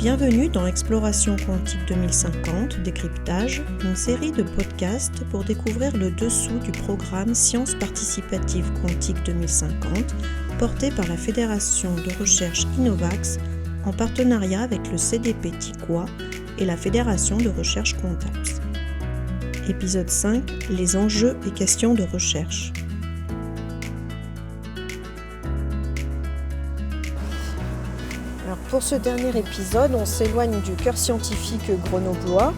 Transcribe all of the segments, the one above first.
Bienvenue dans Exploration Quantique 2050, Décryptage, une série de podcasts pour découvrir le dessous du programme Sciences participatives quantiques 2050, porté par la Fédération de recherche Innovax en partenariat avec le CDP TIQUA et la Fédération de recherche Quantaps. Épisode 5, les enjeux et questions de recherche. Alors pour ce dernier épisode, on s'éloigne du cœur scientifique grenoblois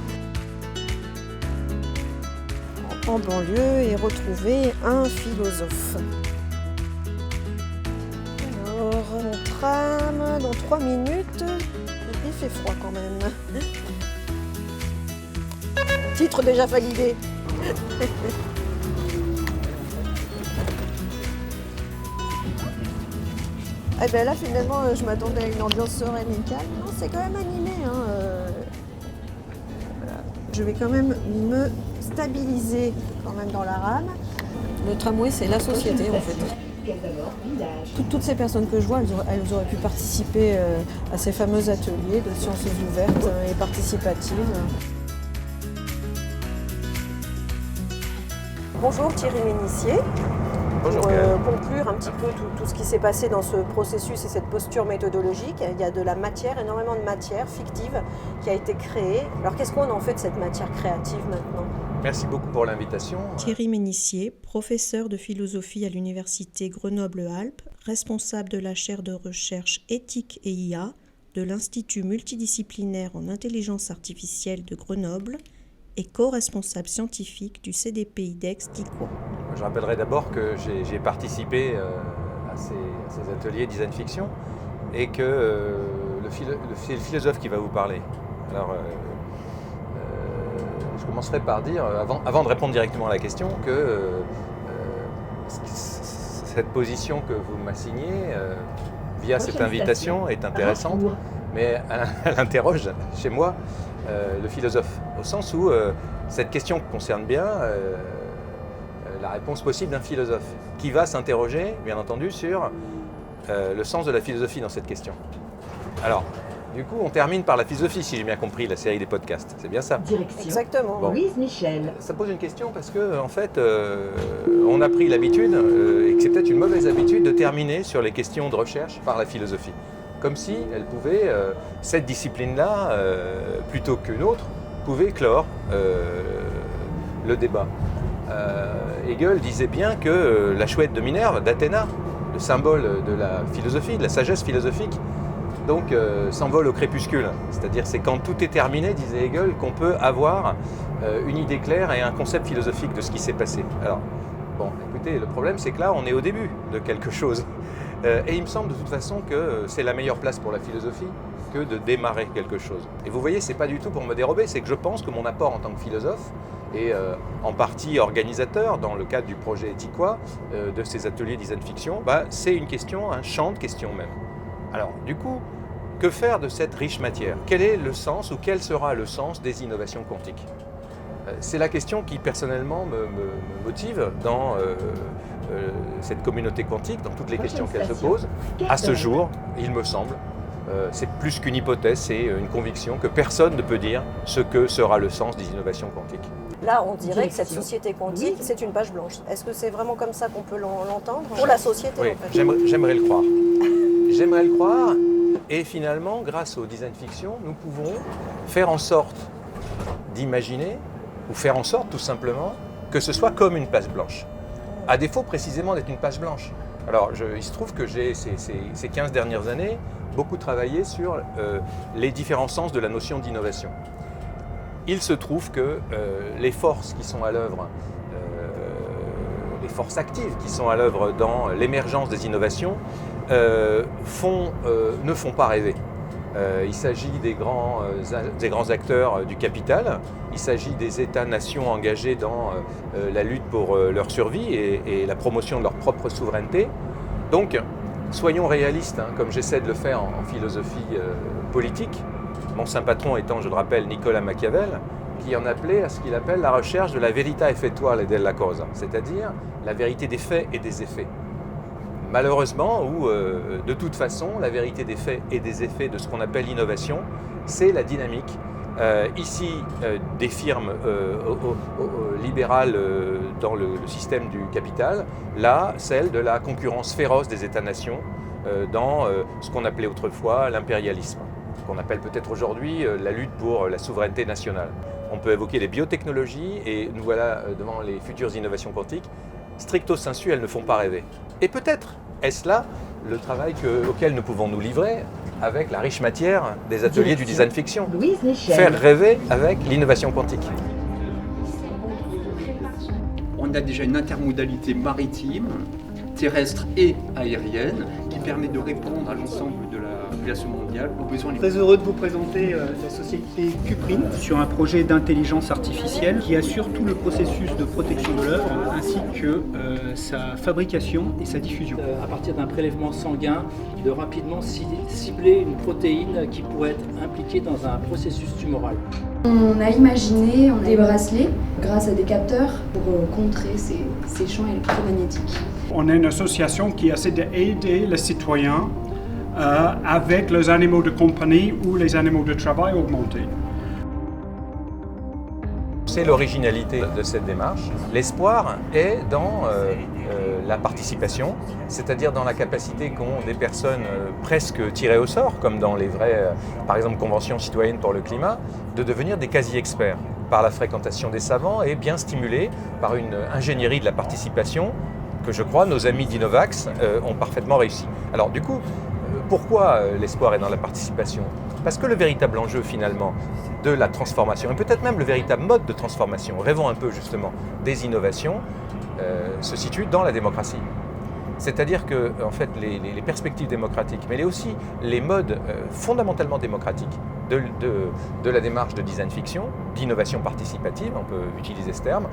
en banlieue et retrouver un philosophe. Alors on trame dans 3 minutes, il fait froid quand même. Titre déjà validé. Eh bien là finalement je m'attendais à une ambiance sereine et calme. Non, c'est quand même animé. Voilà. Je vais quand même me stabiliser quand même dans la rame. Le tramway c'est la société en fait. Toutes ces personnes que je vois, elles auraient pu participer à ces fameux ateliers de sciences ouvertes et participatives. Bonjour Thierry Ménissier. Bonjour. Pour conclure un petit peu tout ce qui s'est passé dans ce processus et cette posture méthodologique, il y a de la matière, énormément de matière fictive qui a été créée. Alors qu'est-ce qu'on en fait de cette matière créative maintenant ? Merci beaucoup pour l'invitation. Thierry Ménissier, professeur de philosophie à l'université Grenoble-Alpes, responsable de la chaire de recherche éthique et IA de l'Institut multidisciplinaire en intelligence artificielle de Grenoble et co-responsable scientifique du CDP IDEX TIQUA. Je rappellerai d'abord que j'ai participé à ces ateliers design fiction et que c'est le philosophe qui va vous parler. Alors, je commencerai par dire, avant de répondre directement à la question, que cette position que vous m'assignez via cette invitation est intéressante, mais elle interroge chez moi le philosophe, au sens où cette question concerne bien la réponse possible d'un philosophe, qui va s'interroger, bien entendu, sur le sens de la philosophie dans cette question. Alors, du coup, on termine par la philosophie, si j'ai bien compris, la série des podcasts. C'est bien ça ? Direction. Exactement. Bon. Louise Michel. Ça pose une question parce que, en fait, on a pris l'habitude, et que c'est peut-être une mauvaise habitude, de terminer sur les questions de recherche par la philosophie. Comme si elle pouvait, cette discipline-là, plutôt qu'une autre, pouvait clore le débat. Hegel disait bien que la chouette de Minerve, d'Athéna, le symbole de la philosophie, de la sagesse philosophique, donc s'envole au crépuscule. C'est-à-dire c'est quand tout est terminé, disait Hegel, qu'on peut avoir une idée claire et un concept philosophique de ce qui s'est passé. Alors, bon, écoutez, le problème c'est que là, on est au début de quelque chose. Et il me semble de toute façon que c'est la meilleure place pour la philosophie que de démarrer quelque chose. Et vous voyez, c'est pas du tout pour me dérober, c'est que je pense que mon apport en tant que philosophe, et en partie organisateur dans le cadre du projet TIQUA, de ces ateliers design fiction, c'est une question, un champ de questions même. Alors, du coup, que faire de cette riche matière ? Quel est le sens ou quel sera le sens des innovations quantiques ? C'est la question qui personnellement me motive dans cette communauté quantique, dans toutes les questions qu'elle se pose. À ce jour, il me semble, c'est plus qu'une hypothèse, c'est une conviction que personne ne peut dire ce que sera le sens des innovations quantiques. Là, on dirait que cette société quantique, c'est une page blanche. Est-ce que c'est vraiment comme ça qu'on peut l'entendre pour la société Oui, en fait. j'aimerais le croire. J'aimerais le croire, et finalement, grâce au design fiction, nous pouvons faire en sorte d'imaginer, ou faire en sorte tout simplement, que ce soit comme une page blanche. À défaut précisément d'être une page blanche. Alors, il se trouve que j'ai, ces 15 dernières années, beaucoup travaillé sur les différents sens de la notion d'innovation. Il se trouve que les forces qui sont à l'œuvre, les forces actives qui sont à l'œuvre dans l'émergence des innovations, ne font pas rêver. Il s'agit des grands acteurs du capital, il s'agit des États-nations engagés dans la lutte pour leur survie et la promotion de leur propre souveraineté. Donc, soyons réalistes, comme j'essaie de le faire en philosophie politique. Mon saint patron étant, je le rappelle, Nicolas Machiavel, qui en appelait à ce qu'il appelle la recherche de la verità effettuale della cosa, c'est-à-dire la vérité des faits et des effets. malheureusement, ou de toute façon, la vérité des faits et des effets de ce qu'on appelle l'innovation, c'est la dynamique. Ici, des firmes libérales dans le système du capital, là, celle de la concurrence féroce des États-nations dans ce qu'on appelait autrefois l'impérialisme, qu'on appelle peut-être aujourd'hui la lutte pour la souveraineté nationale. On peut évoquer les biotechnologies et nous voilà devant les futures innovations quantiques. Stricto sensu, elles ne font pas rêver. Et peut-être est-ce là le travail auquel nous pouvons nous livrer avec la riche matière des ateliers du design fiction. Faire rêver avec l'innovation quantique. On a déjà une intermodalité maritime, terrestre et aérienne qui permet de répondre à l'ensemble de la population mondiale aux besoins. Très heureux de vous présenter la société Cuprine sur un projet d'intelligence artificielle qui assure tout le processus de protection de l'œuvre ainsi que sa fabrication et sa diffusion. À partir d'un prélèvement sanguin, de rapidement cibler une protéine qui pourrait être impliquée dans un processus tumoral. On a imaginé des bracelets grâce à des capteurs pour contrer ces champs électromagnétiques. On est une association qui essaie d'aider les citoyens avec les animaux de compagnie ou les animaux de travail augmentés. C'est l'originalité de cette démarche. L'espoir est dans la participation, c'est-à-dire dans la capacité qu'ont des personnes presque tirées au sort, comme dans les vraies, par exemple, conventions citoyennes pour le climat, de devenir des quasi-experts par la fréquentation des savants et bien stimulés par une ingénierie de la participation que je crois nos amis d'Innovax ont parfaitement réussi. Alors du coup, pourquoi l'espoir est dans la participation? Parce que le véritable enjeu finalement de la transformation, et peut-être même le véritable mode de transformation, rêvons un peu justement des innovations, se situe dans la démocratie. C'est-à-dire que en fait, les perspectives démocratiques, mais aussi les modes fondamentalement démocratiques de la démarche de design fiction, d'innovation participative, on peut utiliser ce terme,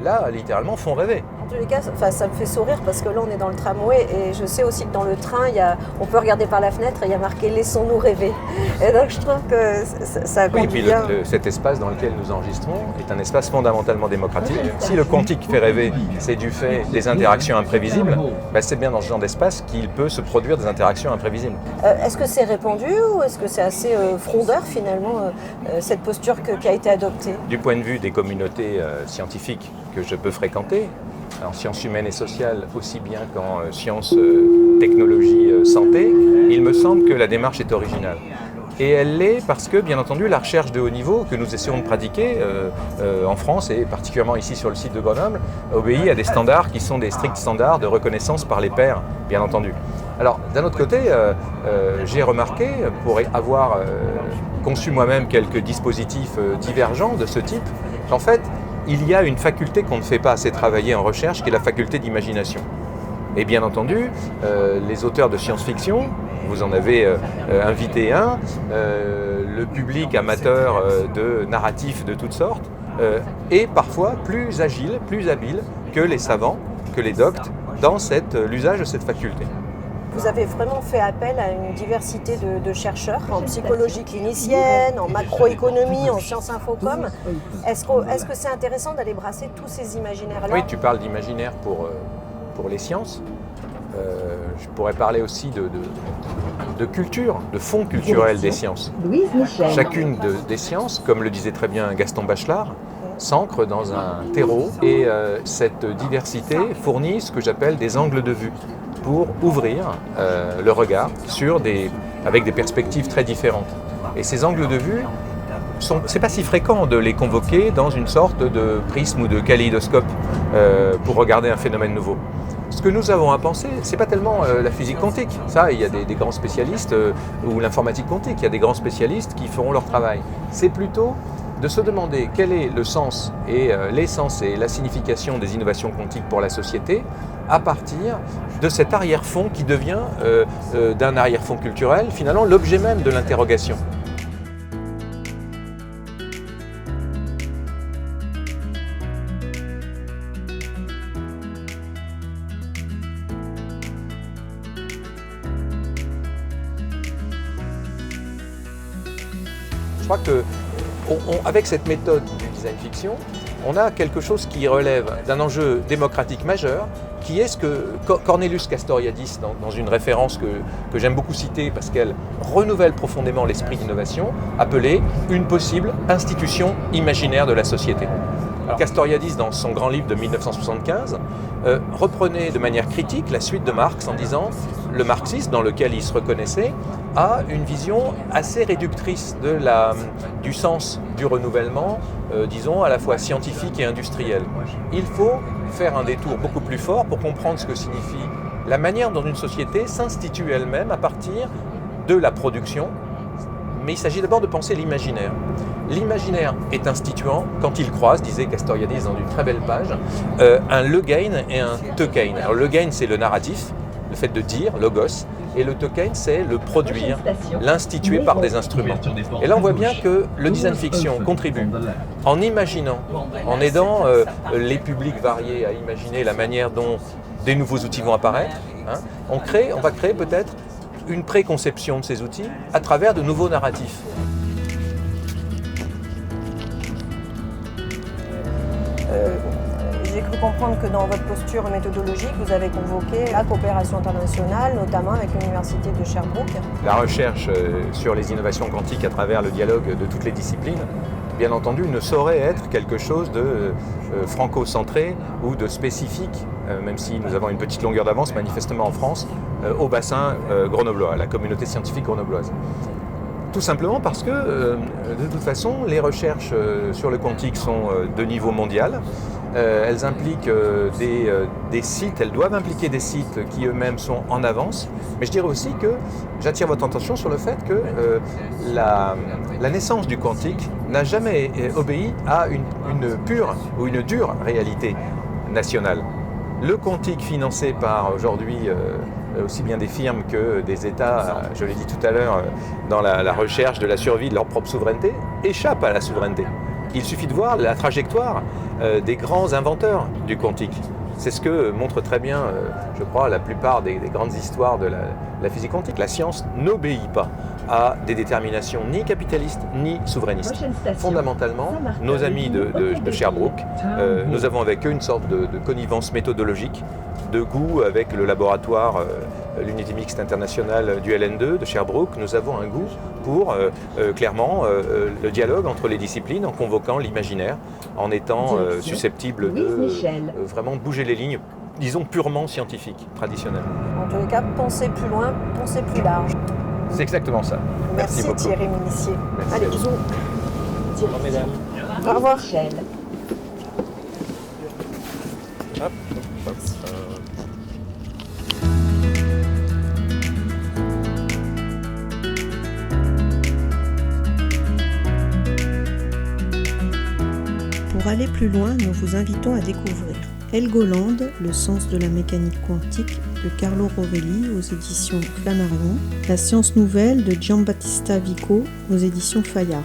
là, littéralement, font rêver. En tous les cas, ça me fait sourire parce que là, on est dans le tramway et je sais aussi que dans le train, on peut regarder par la fenêtre et il y a marqué « Laissons-nous rêver ». Et donc, je trouve que ça conduit bien. Oui, et puis cet espace dans lequel nous enregistrons est un espace fondamentalement démocratique. Si le quantique fait rêver, c'est du fait des interactions imprévisibles, c'est bien dans ce genre d'espace qu'il peut se produire des interactions imprévisibles. Est-ce que c'est répandu ou est-ce que c'est assez frondeur finalement, cette posture qui a été adoptée? Du point de vue des communautés scientifiques que je peux fréquenter, en sciences humaines et sociales aussi bien qu'en sciences, technologie, santé, il me semble que la démarche est originale. Et elle l'est parce que, bien entendu, la recherche de haut niveau que nous essayons de pratiquer en France et particulièrement ici sur le site de Grenoble, obéit à des standards qui sont des stricts standards de reconnaissance par les pairs, bien entendu. Alors, d'un autre côté, j'ai remarqué, pour avoir conçu moi-même quelques dispositifs divergents de ce type, qu'en fait, il y a une faculté qu'on ne fait pas assez travailler en recherche, qui est la faculté d'imagination. Et bien entendu, les auteurs de science-fiction, vous en avez invité un, le public amateur de narratifs de toutes sortes, est parfois plus agile, plus habile que les savants, que les doctes, dans l'usage de cette faculté. Vous avez vraiment fait appel à une diversité de chercheurs en psychologie clinicienne, en macroéconomie, en sciences infocom. Est-ce que c'est intéressant d'aller brasser tous ces imaginaires-là? Oui, tu parles d'imaginaire pour les sciences. Je pourrais parler aussi de culture, de fond culturel des sciences. Chacune des sciences, comme le disait très bien Gaston Bachelard, s'ancre dans un terreau et cette diversité fournit ce que j'appelle des angles de vue pour ouvrir le regard avec des perspectives très différentes. Et ces angles de vue, c'est pas si fréquent de les convoquer dans une sorte de prisme ou de kaléidoscope pour regarder un phénomène nouveau. Ce que nous avons à penser, c'est pas tellement la physique quantique. Ça, il y a des grands spécialistes, ou l'informatique quantique, il y a des grands spécialistes qui feront leur travail. C'est plutôt de se demander quel est le sens et l'essence et la signification des innovations quantiques pour la société à partir de cet arrière-fond qui devient, d'un arrière-fond culturel, finalement l'objet même de l'interrogation. Je crois que avec cette méthode du design fiction, on a quelque chose qui relève d'un enjeu démocratique majeur, qui est ce que Cornelius Castoriadis, dans une référence que j'aime beaucoup citer parce qu'elle renouvelle profondément l'esprit d'innovation, appelée une possible institution imaginaire de la société. Castoriadis, dans son grand livre de 1975, reprenait de manière critique la suite de Marx en disant le marxisme, dans lequel il se reconnaissait, a une vision assez réductrice du sens du renouvellement, disons à la fois scientifique et industriel. Il faut faire un détour beaucoup plus fort pour comprendre ce que signifie la manière dont une société s'institue elle-même à partir de la production, mais il s'agit d'abord de penser l'imaginaire. L'imaginaire est instituant quand il croise, disait Castoriadis dans une très belle page, un Legain et un Teucain. Alors Legain, c'est le narratif, le fait de dire, logos, et le Teucain, c'est le produire, l'instituer par des instruments. Et là, on voit bien que le design fiction contribue en imaginant, en aidant les publics variés à imaginer la manière dont des nouveaux outils vont apparaître. On va créer peut-être une préconception de ces outils à travers de nouveaux narratifs. J'ai cru comprendre que dans votre posture méthodologique, vous avez convoqué la coopération internationale, notamment avec l'Université de Sherbrooke. La recherche sur les innovations quantiques à travers le dialogue de toutes les disciplines, bien entendu, ne saurait être quelque chose de franco-centré ou de spécifique, même si nous avons une petite longueur d'avance manifestement en France, au bassin grenoblois, à la communauté scientifique grenobloise. Tout simplement parce que, de toute façon, les recherches sur le quantique sont de niveau mondial. Elles impliquent des sites, elles doivent impliquer des sites qui eux-mêmes sont en avance. Mais je dirais aussi que j'attire votre attention sur le fait que la naissance du quantique n'a jamais obéi à une pure ou une dure réalité nationale. Le quantique financé par aujourd'hui aussi bien des firmes que des États, je l'ai dit tout à l'heure, dans la recherche de la survie de leur propre souveraineté, échappe à la souveraineté. Il suffit de voir la trajectoire des grands inventeurs du quantique. C'est ce que montre très bien, je crois, la plupart des grandes histoires de la physique quantique. La science n'obéit pas à des déterminations ni capitalistes ni souverainistes. Fondamentalement, nos amis de Sherbrooke, nous avons avec eux une sorte de connivence méthodologique, de goût avec le laboratoire, l'unité mixte internationale du LN2 de Sherbrooke. Nous avons un goût pour, clairement, le dialogue entre les disciplines en convoquant l'imaginaire, en étant susceptible de vraiment bouger les lignes, disons purement scientifiques, traditionnellement. En tous les cas, pensez plus loin, pensez plus large. C'est exactement ça. Merci beaucoup. Thierry Minissier. Merci. Allez, zoom. Au revoir, mesdames. Au revoir. Hop, hop. Pour aller plus loin, nous vous invitons à découvrir Helgoland, le sens de la mécanique quantique de Carlo Rovelli aux éditions Flammarion, La science nouvelle de Giambattista Vico aux éditions Fayard.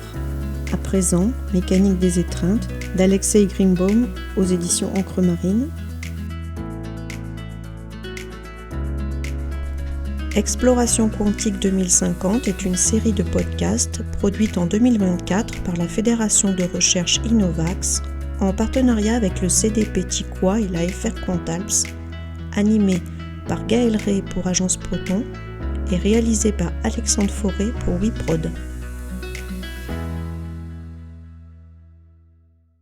À présent, Mécanique des étreintes d'Alexei Greenbaum aux éditions Encre Marine. Exploration quantique 2050 est une série de podcasts produite en 2024 par la Fédération de recherche Innovax en partenariat avec le CDP Ticois et la FR Quantalps, animée par Gaël Ray pour Agence Proton et réalisée par Alexandre Fauré pour WeProd.